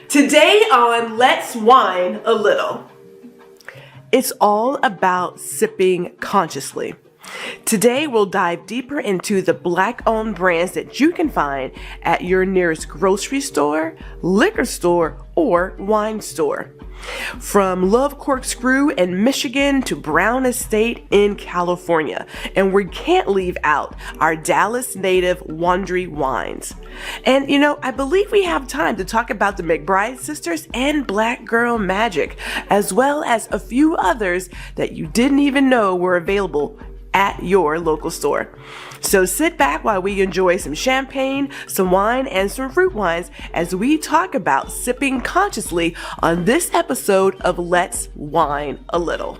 Today on Let's Wine a Little. It's all about sipping consciously. Today we'll dive deeper into the Black-owned brands that you can find at your nearest grocery store, liquor store, or wine store. From Love Corkscrew in Michigan to Brown Estate in California. And we can't leave out our Dallas native Wondry Wines. And I believe we have time to talk about the McBride Sisters and Black Girl Magic, as well as a few others that you didn't even know were available at your local store. So sit back while we enjoy some champagne, some wine, and some fruit wines as we talk about sipping consciously on this episode of Let's Wine a Little.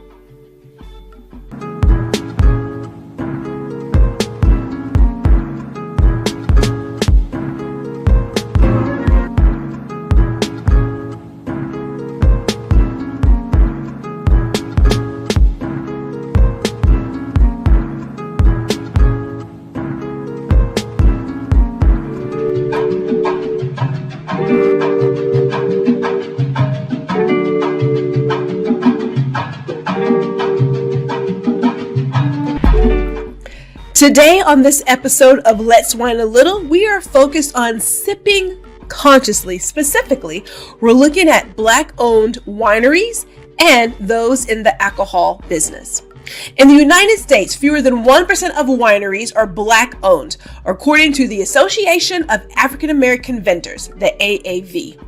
Today on this episode of Let's Wine a Little, we are focused on sipping consciously. Specifically, we're looking at Black-owned wineries and those in the alcohol business. In the United States, fewer than 1% of wineries are Black-owned, according to the Association of African American Vendors, the AAV.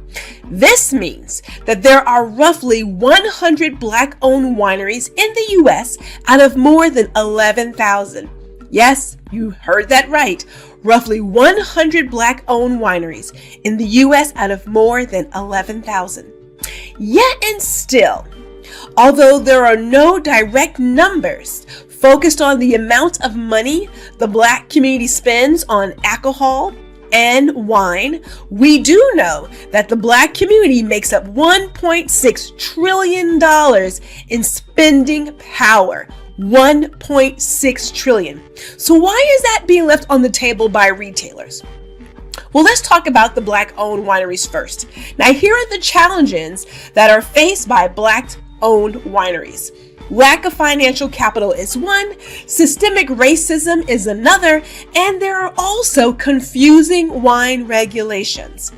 This means that there are roughly 100 Black-owned wineries in the U.S. out of more than 11,000. Yes, you heard that right. Roughly 100 Black-owned wineries in the U.S. out of more than 11,000. Yet and still, although there are no direct numbers focused on the amount of money the Black community spends on alcohol and wine, we do know that the Black community makes up $1.6 trillion in spending power. 1.6 trillion. So why is that being left on the table by retailers? Well, let's talk about the Black-owned wineries first. Now, here are the challenges that are faced by Black-owned wineries. Lack of financial capital is one, systemic racism is another, and there are also confusing wine regulations.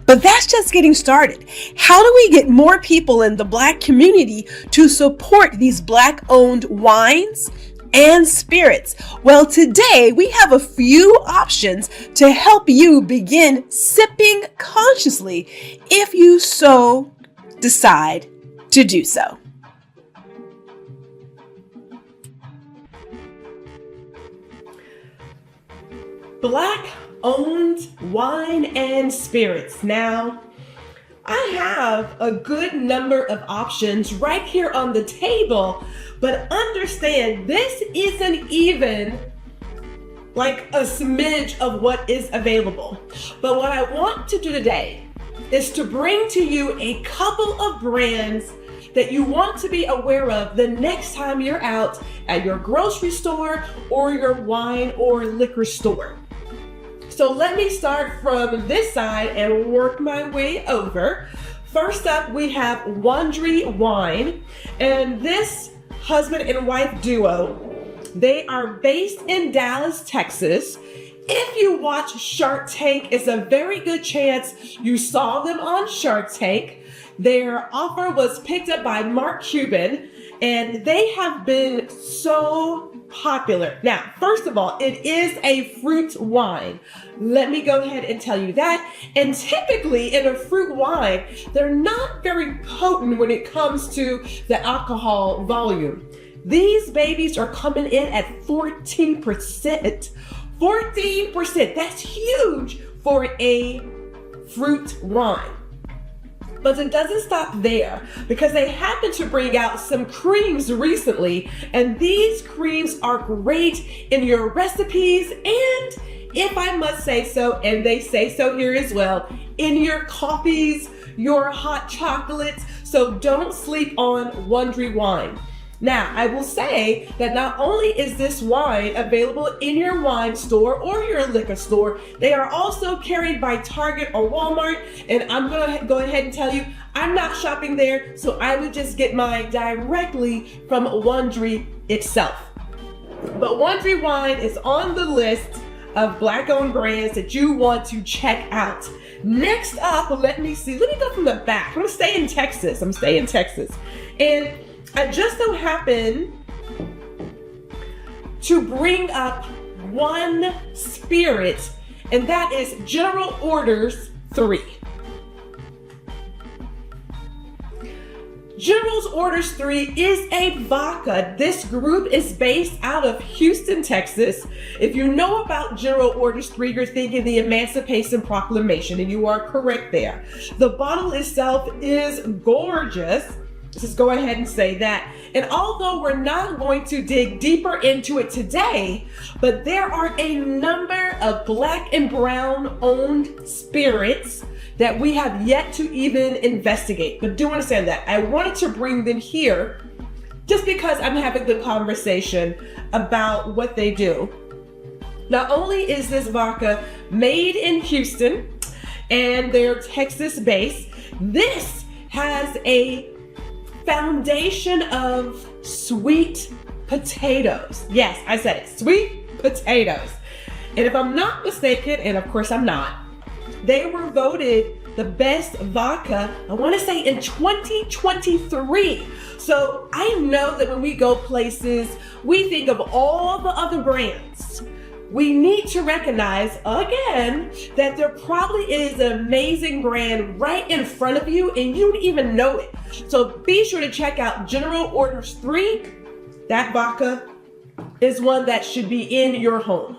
But that's just getting started. How do we get more people in the Black community to support these Black-owned wines and spirits? Well, today we have a few options to help you begin sipping consciously if you so decide to do so. Black-owned wine and spirits. Now, I have a good number of options right here on the table, but understand this isn't even like a smidge of what is available. But what I want to do today is to bring to you a couple of brands that you want to be aware of the next time you're out at your grocery store or your wine or liquor store. So let me start from this side and work my way over. First up, we have Wondry Wine, and this husband and wife duo, they are based in Dallas, Texas. If you watch Shark Tank, it's a very good chance you saw them on Shark Tank. Their offer was picked up by Mark Cuban, and they have been so popular. Now, first of all, it is a fruit wine. Let me go ahead and tell you that. And typically in a fruit wine, they're not very potent when it comes to the alcohol volume. These babies are coming in at 14%. 14%, that's huge for a fruit wine. But it doesn't stop there, because they happen to bring out some creams recently, and these creams are great in your recipes, and if I must say so, and they say so here as well, in your coffees, your hot chocolates. So don't sleep on Wondry Wine. Now, I will say that not only is this wine available in your wine store or your liquor store, they are also carried by Target or Walmart. And I'm going to go ahead and tell you, I'm not shopping there, so I would just get mine directly from Wondry itself. But Wondry Wine is on the list of Black-owned brands that you want to check out. Next up, let me go from the back. I'm gonna stay in Texas. And I just so happen to bring up one spirit, and that is General Orders 3. General's Orders 3 is a vodka. This group is based out of Houston, Texas. If you know about General Orders 3, you're thinking the Emancipation Proclamation, and you are correct there. The bottle itself is gorgeous. Let's just go ahead and say that. And although we're not going to dig deeper into it today, but there are a number of Black and Brown owned spirits that we have yet to even investigate. But do understand that I wanted to bring them here just because I'm having the conversation about what they do. Not only is this vodka made in Houston and they're Texas based, this has a foundation of sweet potatoes. Yes, I said it, sweet potatoes. And if I'm not mistaken, and of course I'm not, they were voted the best vodka, I want to say in 2023. So I know that when we go places, we think of all the other brands. We need to recognize again that there probably is an amazing brand right in front of you and you don't even know it. So be sure to check out General Orders 3. That vodka is one that should be in your home.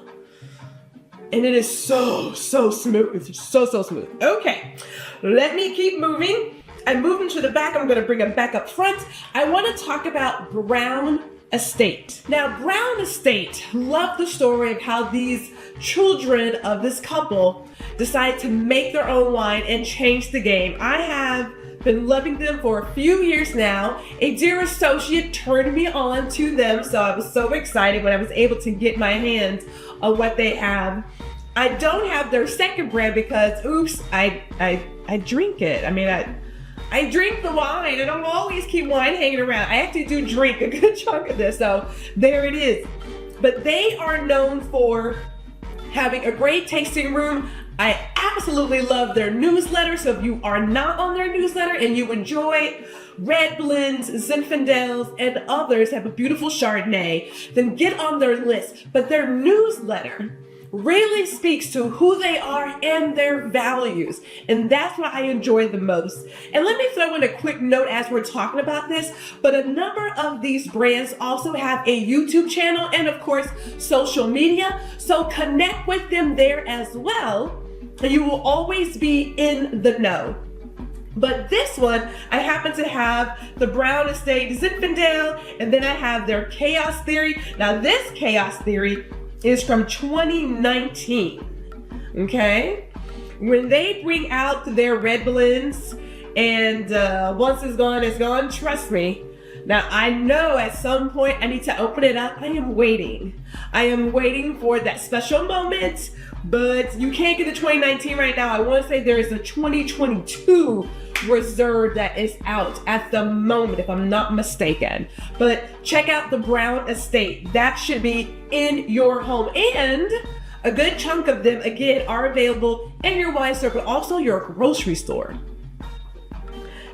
And it is so smooth. So smooth. Okay, let me keep moving. I'm moving to the back. I'm going to bring them back up front. I want to talk about Brown Estate. Now, Brown Estate, love the story of how these children of this couple decided to make their own wine and change the game. I have been loving them for a few years now. A dear associate turned me on to them, so I was so excited when I was able to get my hands on what they have. I don't have their second brand because, oops, I drink it. I mean, I drink the wine. I don't always keep wine hanging around. I actually do drink a good chunk of this, so there it is. But they are known for having a great tasting room. I absolutely love their newsletter. So if you are not on their newsletter and you enjoy red blends, Zinfandels, and others have a beautiful Chardonnay, then get on their list. But their newsletter really speaks to who they are and their values. And that's what I enjoy the most. And let me throw in a quick note as we're talking about this, but a number of these brands also have a YouTube channel and of course, social media. So connect with them there as well. And you will always be in the know. But this one, I happen to have the Brown Estate Zinfandel, and then I have their Chaos Theory. Now this Chaos Theory is from 2019, okay? When they bring out their red blends and once it's gone, trust me. Now I know at some point I need to open it up. I am waiting for that special moment, but you can't get the 2019 right now. I want to say there is a 2022 reserve that is out at the moment, if I'm not mistaken. But check out the Brown Estate. That should be in your home. And a good chunk of them, again, are available in your wine store, but also your grocery store.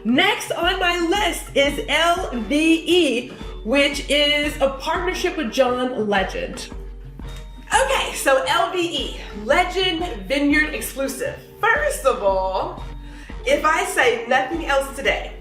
Next on my list is LVE, which is a partnership with John Legend. Okay, so LVE, Legend Vineyard exclusive. First of all, if I say nothing else today,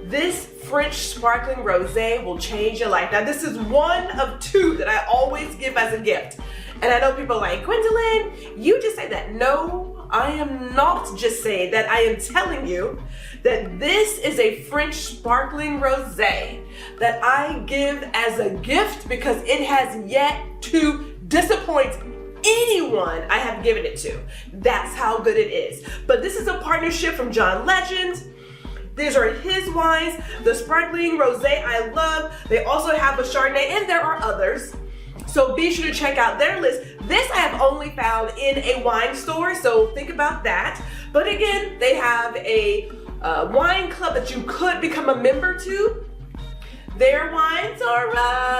this French sparkling rosé will change your life. Now, this is one of two that I always give as a gift. And I know people are like, Gwendolyn, you just say that. No, I am not just saying that. I am telling you that this is a French sparkling rosé that I give as a gift because it has yet to disappoint anyone I have given it to. That's how good it is. But this is a partnership from John Legend. These are his wines. The sparkling rosé I love. They also have a Chardonnay, and there are others. So be sure to check out their list. This I have only found in a wine store, so think about that. But again, they have a wine club that you could become a member to. Their wines are,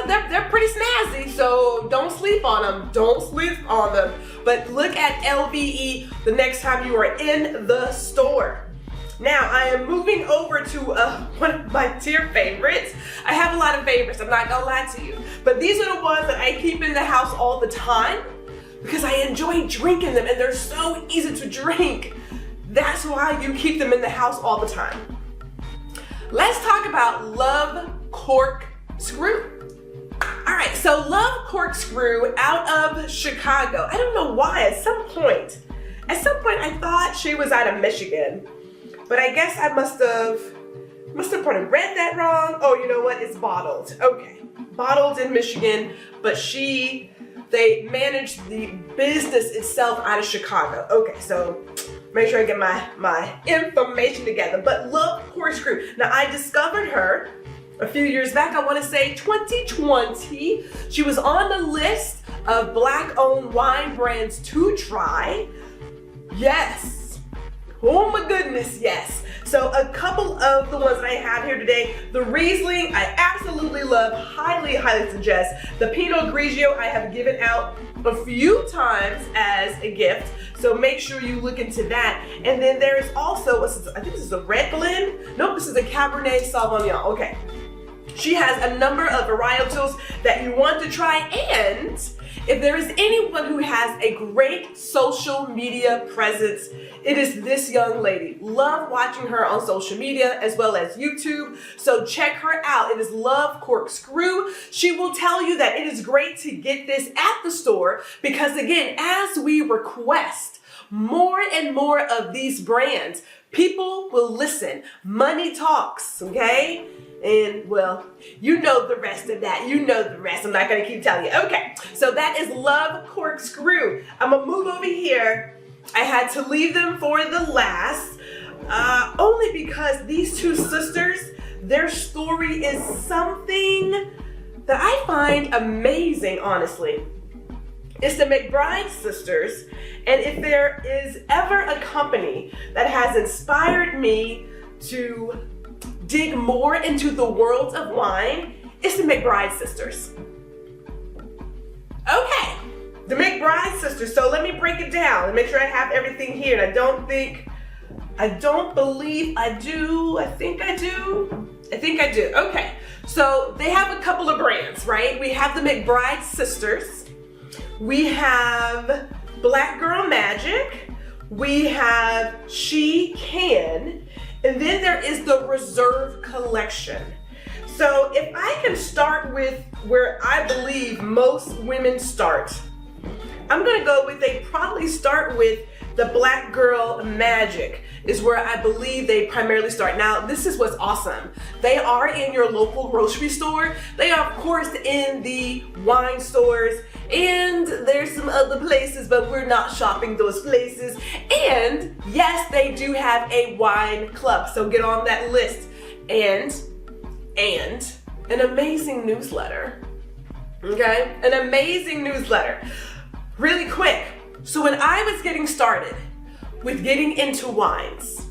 they're pretty snazzy, so don't sleep on them. Don't sleep on them. But look at LVE the next time you are in the store. Now, I am moving over to one of my dear favorites. I have a lot of favorites, I'm not gonna lie to you. But these are the ones that I keep in the house all the time because I enjoy drinking them and they're so easy to drink. That's why you keep them in the house all the time. Let's talk about Love Corkscrew. All right, so Love Corkscrew out of Chicago. I don't know why, at some point I thought she was out of Michigan. But I guess I must have probably read that wrong. Oh, you know what? It's bottled. Okay, bottled in Michigan, but they manage the business itself out of Chicago. Okay, so make sure I get my information together. But Love Corkscrew. Now, I discovered her a few years back. I want to say 2020. She was on the list of Black-owned wine brands to try. Yes. Oh my goodness, yes. So a couple of the ones that I have here today. The Riesling, I absolutely love, highly, highly suggest. The Pinot Grigio, I have given out a few times as a gift. So make sure you look into that. And then there is also, I think this is a red blend. Nope, this is a Cabernet Sauvignon. Okay. She has a number of varietals that you want to try, and if there is anyone who has a great social media presence, it is this young lady. Love watching her on social media as well as YouTube, so check her out. It is Love Corkscrew. She will tell you that it is great to get this at the store because, again, as we request more and more of these brands, people will listen. Money talks, okay? And well, you know the rest of that. You know the rest. I'm not going to keep telling you. Okay, so that is Love Corkscrew. I'm going to move over here. I had to leave them for the last, only because these two sisters, their story is something that I find amazing, honestly. It's the McBride Sisters, and if there is ever a company that has inspired me to dig more into the world of wine, it's the McBride Sisters. Okay, the McBride Sisters. So let me break it down and make sure I have everything here. And I don't believe I do. I think I do. Okay, so they have a couple of brands, right? We have the McBride Sisters. We have Black Girl Magic. We have She Can. And then there is the Reserve Collection. So if I can start with where I believe most women start, I'm gonna go with, they probably start with the Black Girl Magic is where I believe they primarily start. Now, this is what's awesome. They are in your local grocery store. They are, of course, in the wine stores, and there's some other places, but we're not shopping those places. And yes, they do have a wine club, so get on that list. And an amazing newsletter, okay? An amazing newsletter. Really quick, so when I was getting started with getting into wines,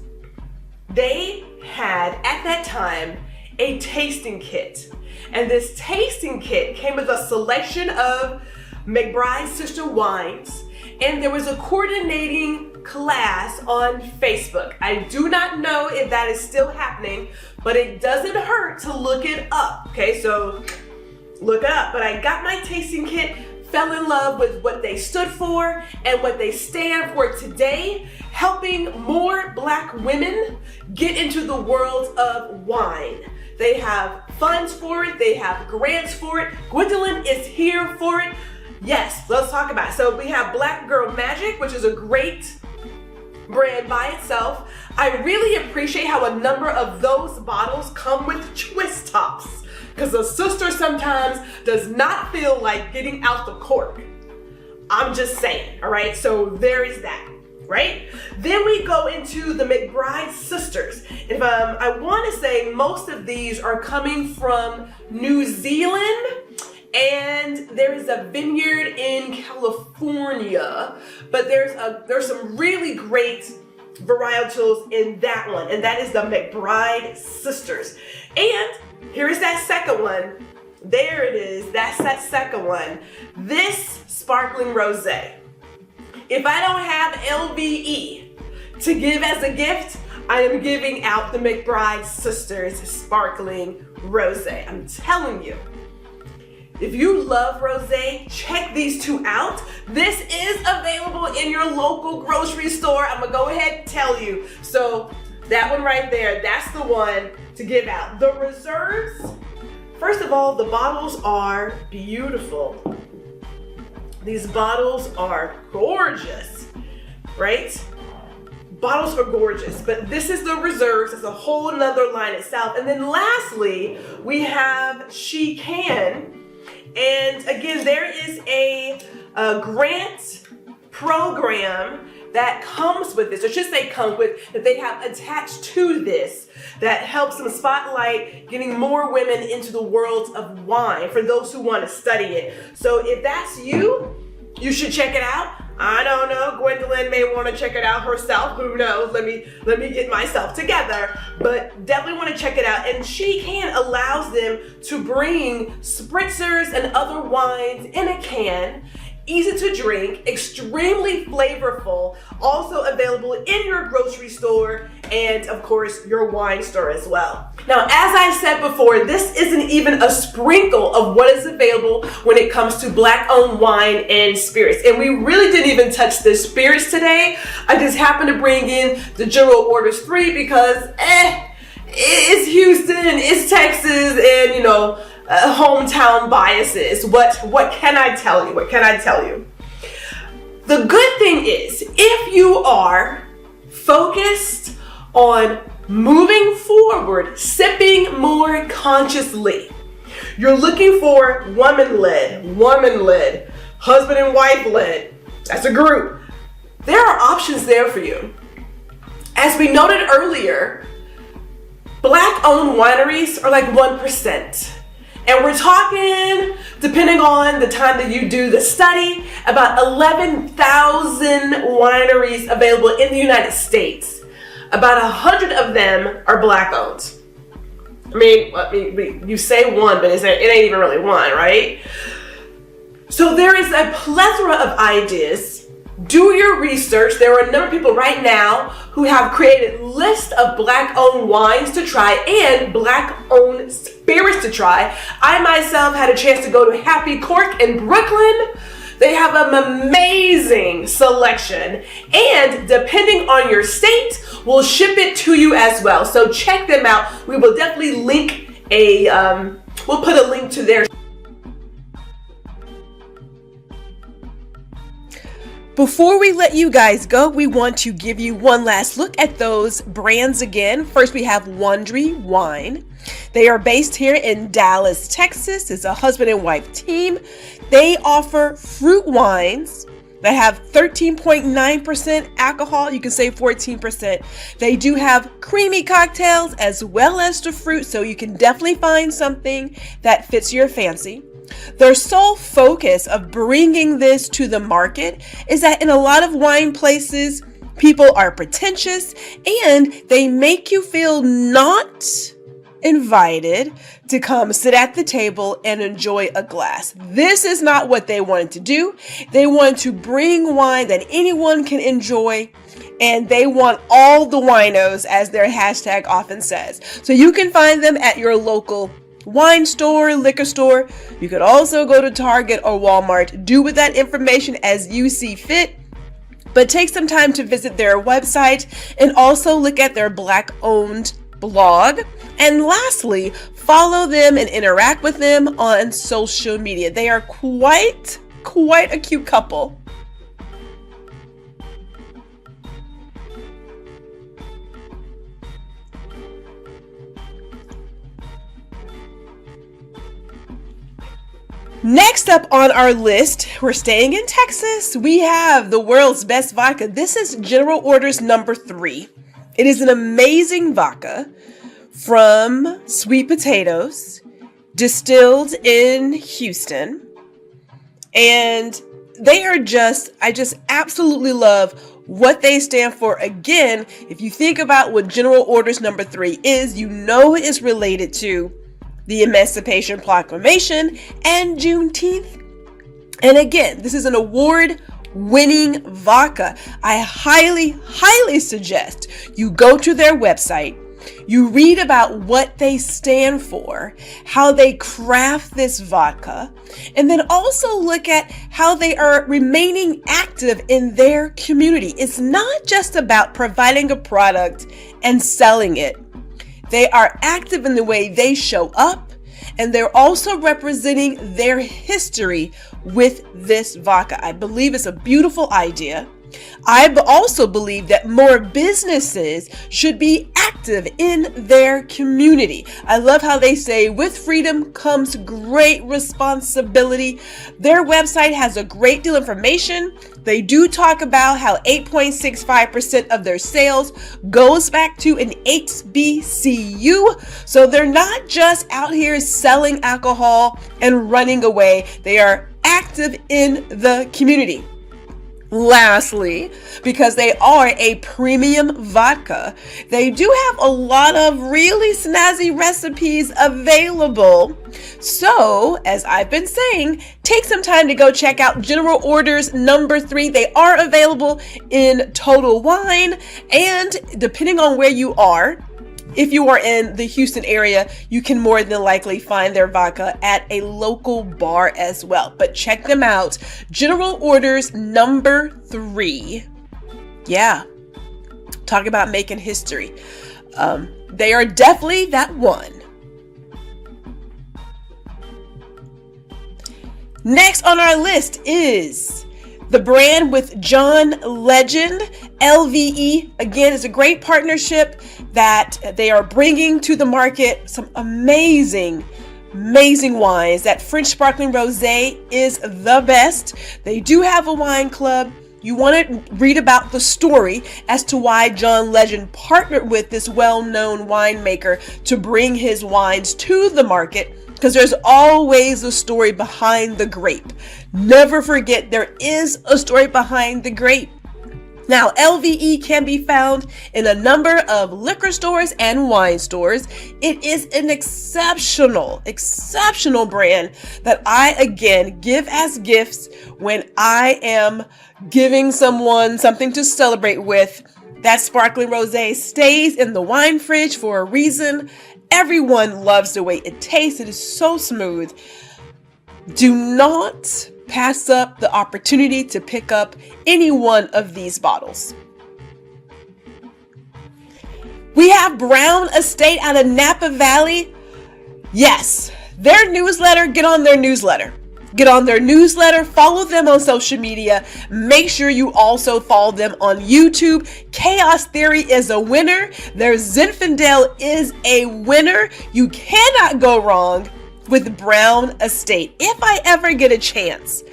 they had, at that time, a tasting kit. And this tasting kit came with a selection of McBride Sister wines, and there was a coordinating class on Facebook. I do not know if that is still happening, but it doesn't hurt to look it up, okay? So look it up. But I got my tasting kit, fell in love with what they stood for and what they stand for today, helping more Black women get into the world of wine. They have funds for it, they have grants for it. Gwendolyn is here for it. Yes, let's talk about it. So we have Black Girl Magic, which is a great brand by itself. I really appreciate how a number of those bottles come with twist tops, because a sister sometimes does not feel like getting out the cork. I'm just saying, all right? So there is that, right? Then we go into the McBride Sisters. If I want to say most of these are coming from New Zealand, and there is a vineyard in California, but there's some really great varietals in that one, and that is the McBride Sisters. And here's that second one. There it is. That's that second one. This sparkling rosé. If I don't have LVE to give as a gift, I am giving out the McBride Sisters sparkling rosé. I'm telling you. If you love rosé, check these two out. This is available in your local grocery store. I'm gonna go ahead and tell you. So that one right there, that's the one to give out. The reserves, first of all, the bottles are beautiful. These bottles are gorgeous, right? Bottles are gorgeous, but this is the reserves. It's a whole nother line itself. And then lastly, we have She Can. And again, there is a grant program that comes with this, or should say comes with, that they have attached to this that helps them spotlight getting more women into the world of wine for those who want to study it. So if that's you, you should check it out. I don't know, Gwendolyn may want to check it out herself. Who knows? Let me get myself together. But definitely want to check it out. And She Can allows them to bring spritzers and other wines in a can. Easy to drink, extremely flavorful, also available in your grocery store and of course your wine store as well. Now, as I said before, this isn't even a sprinkle of what is available when it comes to Black-owned wine and spirits. And we really didn't even touch the spirits today. I just happened to bring in the General Orders 3 because it's Houston, it's Texas, and you know, hometown biases. What can I tell you? What can I tell you? The good thing is, if you are focused on moving forward, sipping more consciously, you're looking for woman-led, husband and wife-led, that's a group, there are options there for you. As we noted earlier, Black-owned wineries are like 1%. And we're talking, depending on the time that you do the study, about 11,000 wineries available in the United States. About 100 of them are Black-owned. I mean, you say one, but it ain't even really one, right? So there is a plethora of ideas. Do your research. There are a number of people right now who have created lists of Black-owned wines to try and Black-owned spirits to try. I myself had a chance to go to Happy Cork in Brooklyn. They have an amazing selection, and depending on your state, we'll ship it to you as well. So check them out. We will definitely link we'll put a link to their. Before we let you guys go, we want to give you one last look at those brands again. First, we have Wondry Wine. They are based here in Dallas, Texas. It's a husband and wife team. They offer fruit wines that have 13.9% alcohol. You can say 14%. They do have creamy cocktails as well as the fruit, so you can definitely find something that fits your fancy. Their sole focus of bringing this to the market is that in a lot of wine places, people are pretentious and they make you feel not invited to come sit at the table and enjoy a glass. This is not what they wanted to do. They want to bring wine that anyone can enjoy, and they want all the winos, as their hashtag often says. So you can find them at your local wine store, liquor store. You could also go to Target or Walmart. Do with that information as you see fit, but take some time to visit their website and also look at their Black-owned blog. And lastly, follow them and interact with them on social media. They are quite a cute couple. Next up on our list, we're staying in Texas. We have the world's best vodka. This is General Orders number 3. It is an amazing vodka from sweet potatoes, distilled in Houston. And I just absolutely love what they stand for. Again, if you think about what General Orders number 3 is, you know it is related to the Emancipation Proclamation and Juneteenth. And again, this is an award-winning vodka. I highly, highly suggest you go to their website, you read about what they stand for, how they craft this vodka, and then also look at how they are remaining active in their community. It's not just about providing a product and selling it. They are active in the way they show up, and they're also representing their history with this vodka. I believe it's a beautiful idea. I also believe that more businesses should be active in their community. I love how they say, with freedom comes great responsibility. Their website has a great deal of information. They do talk about how 8.65% of their sales goes back to an HBCU. So they're not just out here selling alcohol and running away. They are active in the community. Lastly, because they are a premium vodka, they do have a lot of really snazzy recipes available. So, as I've been saying, take some time to go check out General Orders number 3. They are available in Total Wine, and depending on where you are, if you are in the Houston area, you can more than likely find their vodka at a local bar as well. But check them out. General Orders number 3. Yeah. Talk about making history. They are definitely that one. Next on our list is the brand with John Legend, LVE. Again, it's a great partnership that they are bringing to the market some amazing wines. That French sparkling rosé is the best. They do have a wine club. You want to read about the story as to why John Legend partnered with this well-known winemaker to bring his wines to the market, because there's always a story behind the grape. Never forget, there is a story behind the grape. Now, LVE can be found in a number of liquor stores and wine stores. It is an exceptional brand that I, again, give as gifts when I am giving someone something to celebrate with. That sparkling rosé stays in the wine fridge for a reason. Everyone loves the way it tastes. It is so smooth. Do not pass up the opportunity to pick up any one of these bottles. We have Brown Estate out of Napa Valley. Yes, their newsletter. Get on their newsletter. Follow them on social media. Make sure you also follow them on YouTube. Chaos Theory is a winner. Their Zinfandel is a winner. You cannot go wrong with Brown Estate. If I ever get a chance,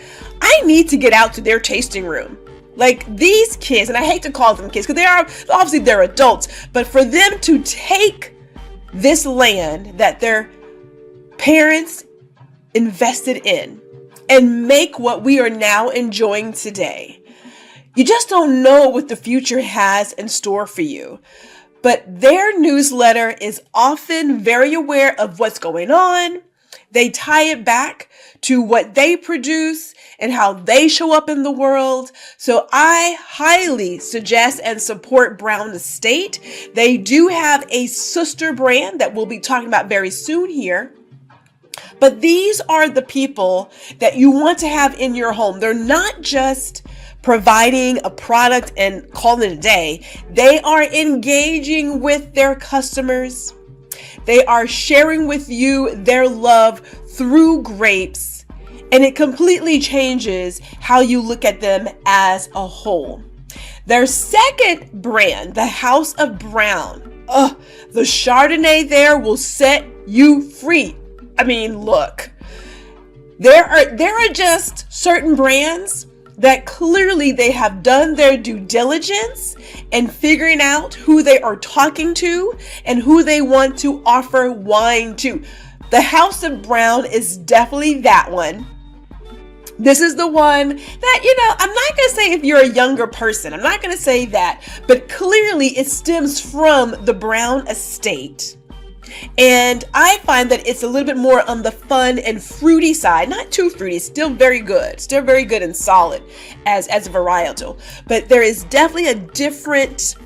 I need to get out to their tasting room. Like, these kids, and I hate to call them kids because they're adults, but for them to take this land that their parents invested in and make what we are now enjoying today. You just don't know what the future has in store for you. But their newsletter is often very aware of what's going on. They tie it back to what they produce and how they show up in the world. So I highly suggest and support Brown Estate. They do have a sister brand that we'll be talking about very soon here. But these are the people that you want to have in your home. They're not just providing a product and calling it a day. They are engaging with their customers. They are sharing with you their love through grapes, and it completely changes how you look at them as a whole. Their second brand, the House of Brown. The Chardonnay there will set you free. I mean, look, there are just certain brands that clearly they have done their due diligence and figuring out who they are talking to and who they want to offer wine to. The House of Brown is definitely that one. This is the one that, I'm not going to say if you're a younger person, I'm not going to say that, but clearly it stems from the Brown estate. And I find that it's a little bit more on the fun and fruity side, not too fruity, still very good and solid as a varietal. But there is definitely a different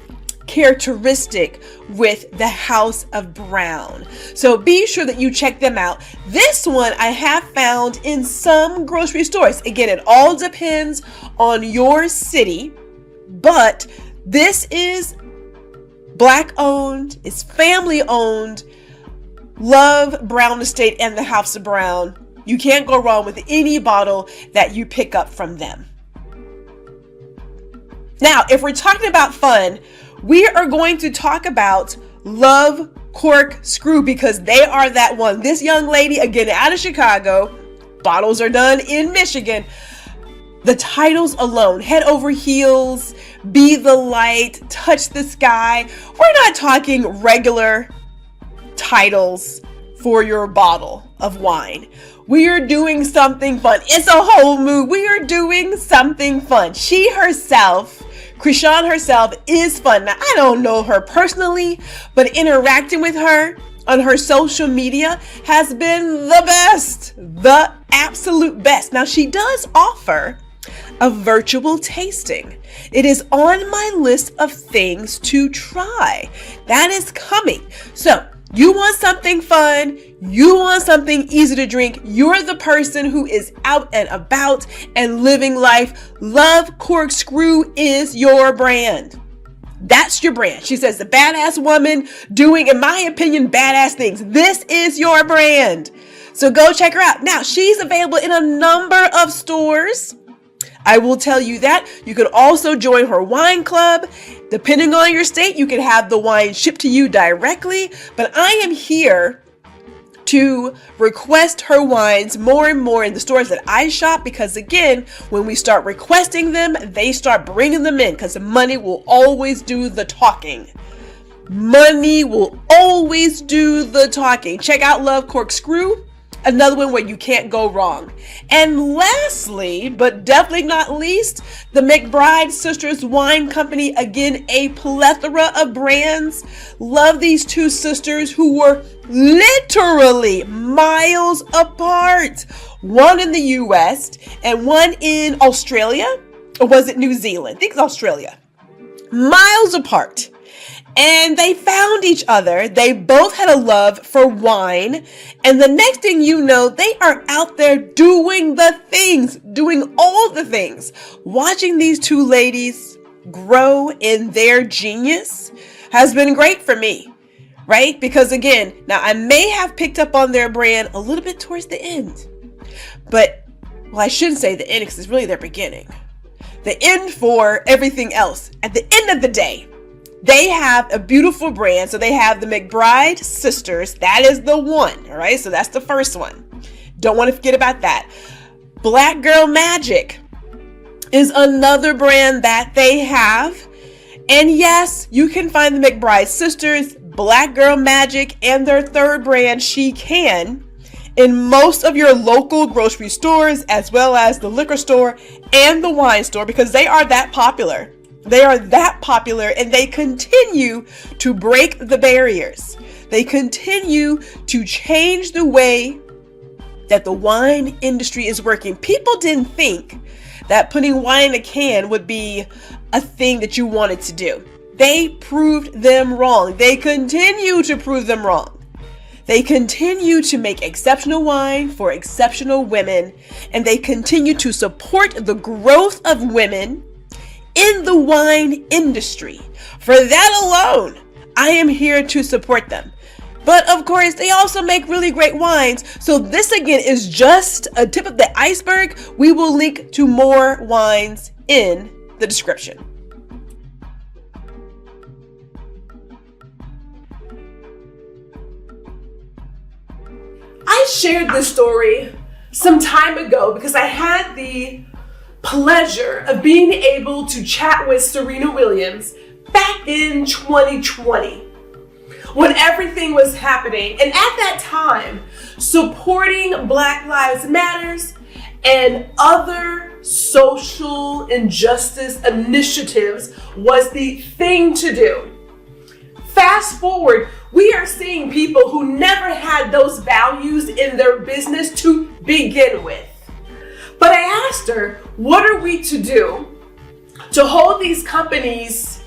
characteristic with the House of Brown. So be sure that you check them out. This one I have found in some grocery stores. Again, it all depends on your city, but this is Black owned, it's family owned. Love Brown Estate and the House of Brown. You can't go wrong with any bottle that you pick up from them. Now, if we're talking about fun, we are going to talk about Love Cork Screw because they are that one. This young lady, again, out of Chicago, bottles are done in Michigan. The titles alone, Head Over Heels, Be the Light, Touch the Sky. We're not talking regular titles for your bottle of wine. We are doing something fun. It's a whole mood. We are doing something fun. She herself, Krishan herself, is fun. Now, I don't know her personally, but interacting with her on her social media has been the best, the absolute best. Now, she does offer a virtual tasting. It is on my list of things to try. That is coming. So you want something fun, you want something easy to drink, you're the person who is out and about and living life. Love Corkscrew is your brand. That's your brand. She says the badass woman doing, in my opinion, badass things. This is your brand. So go check her out. Now, she's available in a number of stores. I will tell you that. You can also join her wine club. Depending on your state, you can have the wine shipped to you directly. But I am here to request her wines more and more in the stores that I shop because, again, when we start requesting them, they start bringing them in because money will always do the talking. Money will always do the talking. Check out Love Corkscrew. Another one where you can't go wrong. And lastly, but definitely not least, the McBride Sisters Wine Company. Again, a plethora of brands. Love these two sisters who were literally miles apart. One in the US and one in Australia. Or was it New Zealand? I think it's Australia. Miles apart. And they found each other. They both had a love for wine. And the next thing you know, they are out there doing the things, doing all the things. Watching these two ladies grow in their genius has been great for me, right? Because again, now I may have picked up on their brand a little bit towards the end. But, well, I shouldn't say the end because it's really their beginning. The end for everything else. At the end of the day, they have a beautiful brand. So they have the McBride Sisters. That is the one. All right. So that's the first one. Don't want to forget about that. Black Girl Magic is another brand that they have. And yes, you can find the McBride Sisters, Black Girl Magic, and their third brand, She Can, in most of your local grocery stores, as well as the liquor store and the wine store, because they are that popular. They are that popular and they continue to break the barriers. They continue to change the way that the wine industry is working. People didn't think that putting wine in a can would be a thing that you wanted to do. They proved them wrong. They continue to prove them wrong. They continue to make exceptional wine for exceptional women, and they continue to support the growth of women in the wine industry. For that alone, I am here to support them. But of course, they also make really great wines. So this again is just a tip of the iceberg. We will link to more wines in the description. I shared this story some time ago because I had the pleasure of being able to chat with Serena Williams back in 2020 when everything was happening. And at that time, supporting Black Lives Matters and other social injustice initiatives was the thing to do. Fast forward, we are seeing people who never had those values in their business to begin with. But I asked her, what are we to do to hold these companies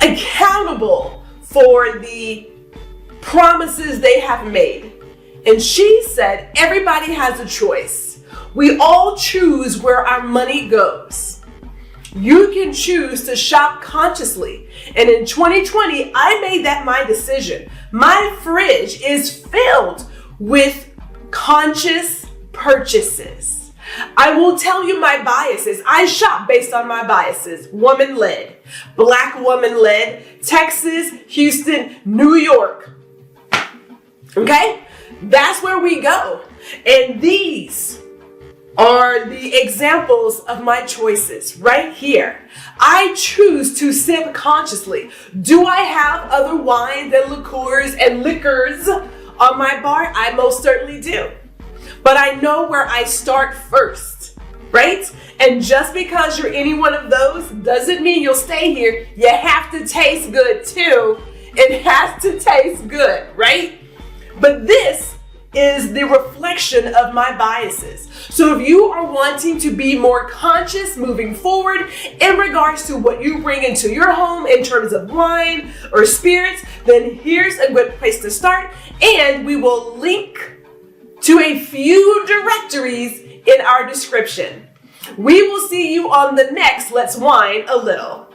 accountable for the promises they have made? And she said, everybody has a choice. We all choose where our money goes. You can choose to shop consciously. And in 2020, I made that my decision. My fridge is filled with conscious purchases. I will tell you my biases. I shop based on my biases. Woman-led, Black woman-led, Texas, Houston, New York. Okay? That's where we go. And these are the examples of my choices right here. I choose to sip consciously. Do I have other wines and liqueurs and liquors on my bar? I most certainly do. But I know where I start first, right? And just because you're any one of those doesn't mean you'll stay here. You have to taste good too. It has to taste good, right? But this is the reflection of my biases. So if you are wanting to be more conscious moving forward in regards to what you bring into your home in terms of wine or spirits, then here's a good place to start. And we will link to a few directories in our description. We will see you on the next Let's Wine a Little.